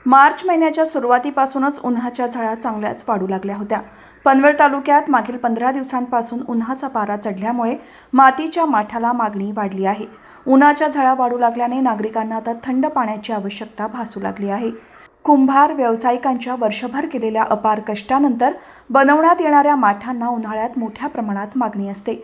मार्च महिन्याच्या सुरुवातीपासूनच उन्हाच्या झळा चांगल्याच वाढू लागल्या होत्या। पनवेल तालुक्यात मागील 15 दिवसांपासून उन्हाचा पारा चढल्यामुळे मातीच्या माठाला मागणी वाढली आहे। उन्हाच्या झळा वाढू लागल्याने नागरिकांना आता थंड पाण्याची आवश्यकता भासू लागली आहे। कुंभार व्यावसायिकांच्या वर्षभर केलेल्या अपार कष्टानंतर बनवण्यात येणाऱ्या माठांना उन्हाळ्यात मोठ्या प्रमाणात मागणी असते।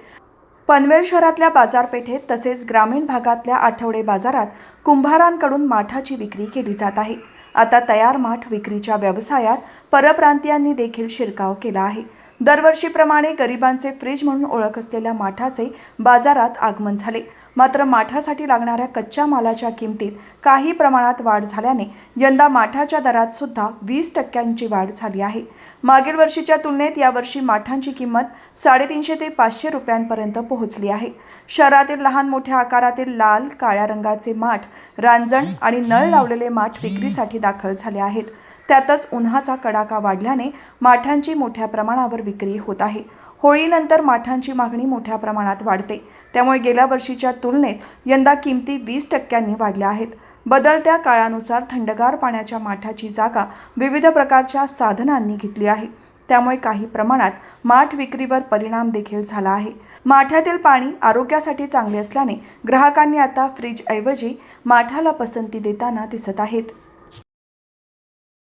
पनवेल शहरातल्या बाजारपेठेत तसेच ग्रामीण भागातल्या आठवडे बाजारात कुंभारांकडून माठाची विक्री केली जात आहे। आता तयार माठ विक्रीच्या व्यवसायात परप्रांतीयांनी देखील शिरकाव केला आहे। दरवर्षीप्रमाणे गरिबांचे फ्रीज म्हणून ओळख असलेल्या माठाचे बाजारात आगमन झाले। मात्र माठासाठी लागणाऱ्या कच्च्या मालाच्या किमतीत काही प्रमाणात वाढ झाल्याने यंदा माठाच्या दरात सुद्धा 20% वाढ झाली आहे। मागील वर्षीच्या तुलनेत यावर्षी माठांची किंमत 350 ते 500 रुपयांपर्यंत पोहोचली आहे। शहरातील लहान मोठ्या आकारातील लाल, काळ्या रंगाचे माठ, रांजण आणि नळ लावलेले माठ विक्रीसाठी दाखल झाले आहेत। त्यातच उन्हाचा कडाका वाढल्याने माठांची मोठ्या प्रमाणावर विक्री होत आहे। होळीनंतर माठांची मागणी मोठ्या प्रमाणात वाढते, त्यामुळे गेल्या वर्षीच्या तुलनेत यंदा किमती 20% वाढल्या आहेत। बदलत्या काळानुसार थंडगार पाण्याच्या माठाची जागा विविध प्रकारच्या साधनांनी घेतली आहे, त्यामुळे काही प्रमाणात माठ विक्रीवर परिणाम देखील झाला आहे। माठातील पाणी आरोग्यासाठी चांगले असल्याने ग्राहकांनी आता फ्रीजऐवजी माठाला पसंती देताना दिसत आहेत।